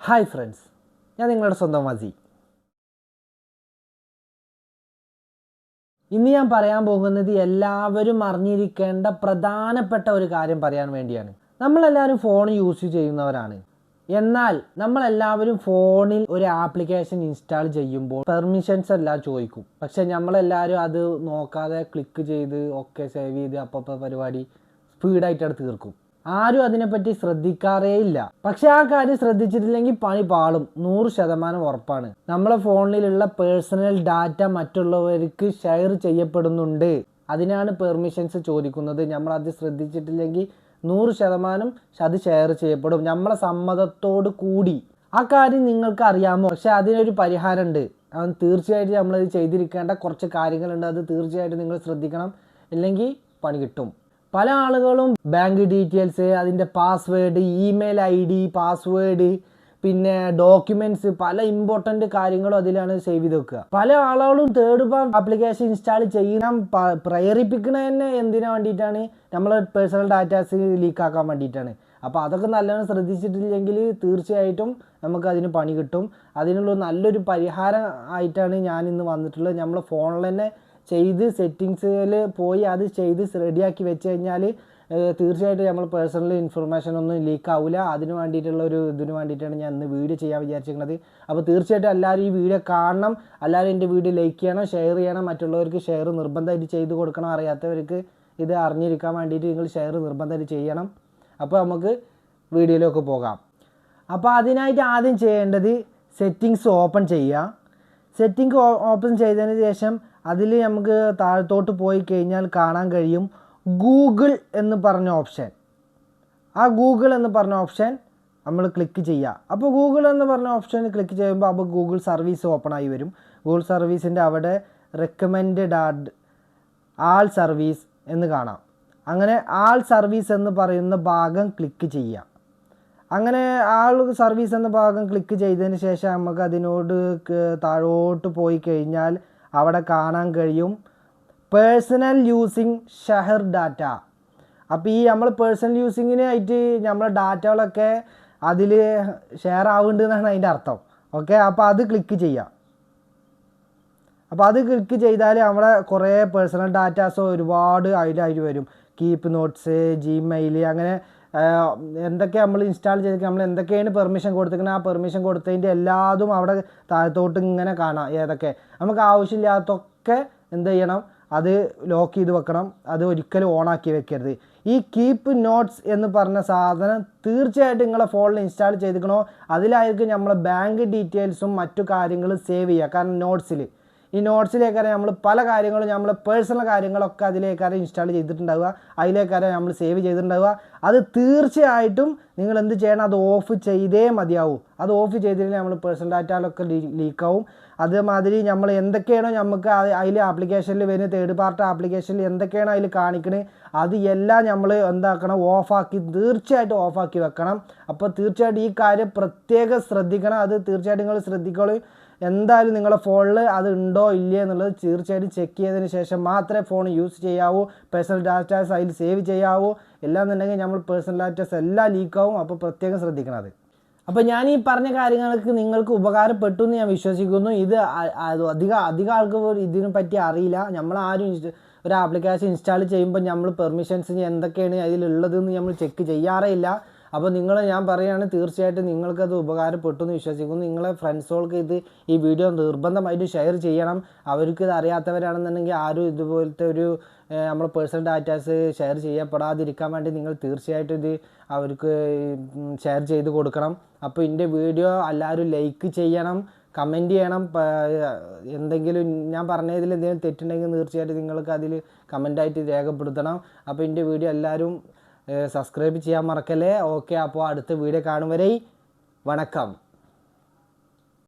Hi friends, ഞാൻ നിങ്ങളുടെ സ്വന്തം വസി. ഇന്ന് ഞാൻ പറയാൻ പോകുന്നത് എല്ലാവരും അറിഞ്ഞിരിക്കേണ്ട പ്രധാനപ്പെട്ട ഒരു കാര്യം പറയാൻ വേണ്ടിയാണ്. നമ്മളെല്ലാവരും ഫോൺ യൂസ് ചെയ്യുന്നവരാണ്. എന്നാൽ നമ്മളെല്ലാവരും ഫോണിൽ ഒരു ആപ്ലിക്കേഷൻ ഇൻസ്റ്റാൾ ചെയ്യുമ്പോൾ പെർമിഷൻസ് എല്ലാം ചോദിക്കും. പക്ഷെ നമ്മളെല്ലാവരും അത് നോക്കാതെ ക്ലിക്ക് ചെയ്ത് ഒക്കെ സേവ് ചെയ്ത് അപ്പോൾ പരിപാടി സ്പീഡായിട്ട് തീർക്കും. ആരും അതിനെപ്പറ്റി ശ്രദ്ധിക്കാറേ ഇല്ല. പക്ഷെ ആ കാര്യം ശ്രദ്ധിച്ചിട്ടില്ലെങ്കിൽ പണി പാളും, 100% ഉറപ്പാണ്. നമ്മളെ ഫോണിലുള്ള പേഴ്സണൽ ഡാറ്റ മറ്റുള്ളവർക്ക് ഷെയർ ചെയ്യപ്പെടുന്നുണ്ട്. അതിനാണ് പെർമിഷൻസ് ചോദിക്കുന്നത്. നമ്മളത് ശ്രദ്ധിച്ചിട്ടില്ലെങ്കിൽ 100% അത് ഷെയർ ചെയ്യപ്പെടും, നമ്മളെ സമ്മതത്തോട് കൂടി. ആ കാര്യം നിങ്ങൾക്ക് അറിയാമോ? പക്ഷെ അതിനൊരു പരിഹാരമുണ്ട്. തീർച്ചയായിട്ടും നമ്മളത് ചെയ്തിരിക്കേണ്ട കുറച്ച് കാര്യങ്ങളുണ്ട്. അത് തീർച്ചയായിട്ടും നിങ്ങൾ ശ്രദ്ധിക്കണം, ഇല്ലെങ്കിൽ പണി കിട്ടും. പല ആളുകളും ബാങ്ക് ഡീറ്റെയിൽസ്, അതിൻ്റെ പാസ്വേഡ്, ഇമെയിൽ ID, പാസ്വേഡ്, പിന്നെ ഡോക്യുമെൻറ്റ്സ്, പല ഇമ്പോർട്ടൻ്റ് കാര്യങ്ങളും അതിലാണ് സേവ് ചെയ്ത് വെക്കുക. പല ആളുകളും തേർഡ് പാർട്ടി ആപ്ലിക്കേഷൻ ഇൻസ്റ്റാൾ ചെയ്യണം പ്രേരിപ്പിക്കണ തന്നെ എന്തിനു വേണ്ടിയിട്ടാണ്? നമ്മളെ പേഴ്സണൽ ഡാറ്റാസ് ലീക്കാക്കാൻ വേണ്ടിയിട്ടാണ്. അപ്പോൾ അതൊക്കെ നല്ലോണം ശ്രദ്ധിച്ചിട്ടില്ലെങ്കിൽ തീർച്ചയായിട്ടും നമുക്ക് അതിന് പണി കിട്ടും. അതിനുള്ള നല്ലൊരു പരിഹാരം ആയിട്ടാണ് ഞാൻ ഇന്ന് വന്നിട്ടുള്ളത്. നമ്മളെ ഫോണിൽ തന്നെ ചെയ്ത് സെറ്റിങ്സിൽ പോയി അത് ചെയ്ത് റെഡിയാക്കി വെച്ച് കഴിഞ്ഞാൽ തീർച്ചയായിട്ടും നമ്മൾ പേഴ്സണൽ ഇൻഫർമേഷൻ ഒന്നും ലീക്ക് ആവില്ല. അതിന് വേണ്ടിയിട്ടുള്ള ഇതിന് വേണ്ടിയിട്ടാണ് ഞാൻ ഇന്ന് വീഡിയോ ചെയ്യാൻ വിചാരിച്ചിരിക്കുന്നത്. അപ്പോൾ തീർച്ചയായിട്ടും എല്ലാവരും ഈ വീഡിയോ കാണണം, എല്ലാവരും എൻ്റെ വീഡിയോ ലൈക്ക് ചെയ്യണം, ഷെയർ ചെയ്യണം. മറ്റുള്ളവർക്ക് ഷെയർ നിർബന്ധമായിട്ട് ചെയ്ത് കൊടുക്കണം. അറിയാത്തവർക്ക് ഇത് അറിഞ്ഞിരിക്കാൻ വേണ്ടിയിട്ട് നിങ്ങൾ ഷെയർ നിർബന്ധമായിട്ട് ചെയ്യണം. അപ്പോൾ നമുക്ക് വീഡിയോയിലേക്ക് പോകാം. അപ്പോൾ അതിനായിട്ട് ആദ്യം ചെയ്യേണ്ടത് സെറ്റിങ്സ് ഓപ്പൺ ചെയ്യുക. സെറ്റിംഗ് ഓപ്പൺ ചെയ്തതിന് ശേഷം അതിൽ നമുക്ക് താഴത്തോട്ട് പോയി കഴിഞ്ഞാൽ കാണാൻ കഴിയും ഗൂഗിൾ എന്ന് പറഞ്ഞ ഓപ്ഷൻ. ആ ഗൂഗിൾ എന്ന് പറഞ്ഞ ഓപ്ഷൻ നമ്മൾ ക്ലിക്ക് ചെയ്യുക. അപ്പോൾ ഗൂഗിൾ എന്ന് പറഞ്ഞ ഓപ്ഷൻ ക്ലിക്ക് ചെയ്യുമ്പോൾ അപ്പോൾ ഗൂഗിൾ സർവീസ് ഓപ്പൺ ആയി വരും. ഗൂഗിൾ സർവീസിൻ്റെ അവിടെ റെക്കമെൻഡഡ് ആൾ സർവീസ് എന്ന് കാണാം. അങ്ങനെ ആൾ സർവീസ് എന്ന് പറയുന്ന ഭാഗം ക്ലിക്ക് ചെയ്യുക. അങ്ങനെ ആൾ സർവീസ് എന്ന ഭാഗം ക്ലിക്ക് ചെയ്തതിന് ശേഷം നമുക്ക് അതിനോട് താഴോട്ട് പോയി കഴിഞ്ഞാൽ അവിടെ കാണാൻ കഴിയും പേഴ്സണൽ യൂസിങ് ഷെയർ ഡാറ്റ. അപ്പോൾ ഈ നമ്മൾ പേഴ്സണൽ യൂസിങ്ങിനായിട്ട് നമ്മളെ ഡാറ്റകളൊക്കെ അതിൽ ഷെയർ ആവുന്നുണ്ട് എന്നാണ് അതിൻ്റെ അർത്ഥം. ഓക്കെ, അപ്പോൾ അത് ക്ലിക്ക് ചെയ്യാം. അപ്പോൾ അത് ക്ലിക്ക് ചെയ്താൽ നമ്മളെ കുറേ പേഴ്സണൽ ഡാറ്റാസ് ഒരുപാട് അതിലായിട്ട് വരും. കീപ്പ് നോട്ട്സ്, ജിമെയിൽ, അങ്ങനെ എന്തൊക്കെ നമ്മൾ ഇൻസ്റ്റാൾ ചെയ്തിട്ട് നമ്മൾ എന്തൊക്കെയാണ് പെർമിഷൻ കൊടുത്തിരിക്കുന്നത്, ആ പെർമിഷൻ കൊടുത്തതിൻ്റെ എല്ലാതും അവിടെ താഴത്തോട്ട് ഇങ്ങനെ കാണാം. ഏതൊക്കെ നമുക്ക് ആവശ്യമില്ലാത്തൊക്കെ എന്ത് ചെയ്യണം, അത് ലോക്ക് ചെയ്ത് വെക്കണം. അത് ഒരിക്കലും ഓണാക്കി വെക്കരുത്. ഈ കീപ്പ് നോട്ട്സ് എന്ന് പറഞ്ഞ സാധനം തീർച്ചയായിട്ടും നിങ്ങളെ ഫോണിൽ ഇൻസ്റ്റാൾ ചെയ്തിരിക്കണോ അതിലായിരിക്കും നമ്മളെ ബാങ്ക് ഡീറ്റെയിൽസും മറ്റു കാര്യങ്ങളും സേവ് ചെയ്യുക. കാരണം ഈ നോട്ട്സിലേക്കാരെ നമ്മൾ പല കാര്യങ്ങളും നമ്മളെ പേഴ്സണൽ കാര്യങ്ങളൊക്കെ അതിലേക്കാരെ ഇൻസ്റ്റാൾ ചെയ്തിട്ടുണ്ടാവുക, അതിലേക്കാരെ നമ്മൾ സേവ് ചെയ്തിട്ടുണ്ടാവുക. അത് തീർച്ചയായിട്ടും നിങ്ങൾ എന്ത് ചെയ്യണം, അത് ഓഫ് ചെയ്തേ മതിയാവും. അത് ഓഫ് ചെയ്തില്ലെങ്കിൽ നമ്മൾ പേഴ്സണൽ ഡാറ്റയിലൊക്കെ ലീക്കാവും. അതേമാതിരി നമ്മൾ എന്തൊക്കെയാണോ നമുക്ക് അതിൽ ആപ്ലിക്കേഷനിൽ വരുന്ന തേർഡ് പാർട്ടി ആപ്ലിക്കേഷനിൽ എന്തൊക്കെയാണോ അതിൽ കാണിക്കണത് അത് എല്ലാം നമ്മൾ എന്താക്കണം, തീർച്ചയായിട്ടും ഓഫാക്കി വെക്കണം. അപ്പോൾ തീർച്ചയായിട്ടും ഈ കാര്യം പ്രത്യേകം ശ്രദ്ധിക്കണം. അത് തീർച്ചയായിട്ടും നിങ്ങൾ ശ്രദ്ധിക്കോളൂ. എന്തായാലും നിങ്ങളുടെ ഫോണിൽ അത് ഉണ്ടോ ഇല്ലേ എന്നുള്ളത് തീർച്ചയായിട്ടും ചെക്ക് ചെയ്തതിന് ശേഷം മാത്രമേ ഫോൺ യൂസ് ചെയ്യാവൂ. പേഴ്സണൽ ഡാറ്റാസ് അതിൽ സേവ് ചെയ്യാവൂ. എന്നുണ്ടെങ്കിൽ നമ്മൾ പേഴ്സണൽ ഡാറ്റാസ് എല്ലാം ലീക്കാവും. അപ്പോൾ പ്രത്യേകം ശ്രദ്ധിക്കണം അത്. അപ്പോൾ ഞാൻ ഈ പറഞ്ഞ കാര്യങ്ങൾക്ക് നിങ്ങൾക്ക് ഉപകാരപ്പെട്ടു എന്ന് ഞാൻ വിശ്വസിക്കുന്നു. ഇത് അധികം ആൾക്ക് ഇതിനെപ്പറ്റി അറിയില്ല. നമ്മളാരും ഒരു ആപ്ലിക്കേഷൻ ഇൻസ്റ്റാൾ ചെയ്യുമ്പോൾ നമ്മൾ പെർമിഷൻസ് എന്തൊക്കെയാണ് അതിലുള്ളതെന്ന് നമ്മൾ ചെക്ക് ചെയ്യാറേ ഇല്ല. അപ്പോൾ ഞാൻ പറയുകയാണ്, തീർച്ചയായിട്ടും നിങ്ങൾക്കത് ഉപകാരപ്പെട്ടു എന്ന് വിശ്വസിക്കുന്നു. നിങ്ങളെ ഫ്രണ്ട്സുകൾക്ക് ഈ വീഡിയോ നിർബന്ധമായിട്ട് ഷെയർ ചെയ്യണം. അവർക്ക് ഇത് അറിയാത്തവരാണെന്നുണ്ടെങ്കിൽ ആരും ഇതുപോലത്തെ ഒരു നമ്മുടെ പേഴ്സണൽ ഡാറ്റാസ് ഷെയർ ചെയ്യപ്പെടാതിരിക്കാൻ വേണ്ടി നിങ്ങൾ തീർച്ചയായിട്ടും ഇത് അവർക്ക് ഷെയർ ചെയ്ത് കൊടുക്കണം. അപ്പോൾ എൻ്റെ വീഡിയോ എല്ലാവരും ലൈക്ക് ചെയ്യണം, കമൻറ്റ് ചെയ്യണം. എന്തെങ്കിലും ഞാൻ പറഞ്ഞതിൽ എന്തെങ്കിലും തെറ്റുണ്ടെങ്കിൽ തീർച്ചയായിട്ടും നിങ്ങൾക്ക് അതിൽ കമൻറ്റായിട്ട് രേഖപ്പെടുത്തണം. അപ്പോൾ എൻ്റെ വീഡിയോ എല്ലാവരും സബ്സ്ക്രൈബ് ചെയ്യാൻ മറക്കല്ലേ. ഓക്കെ, അപ്പോൾ അടുത്ത വീഡിയോ കാണും വരെ വണക്കം.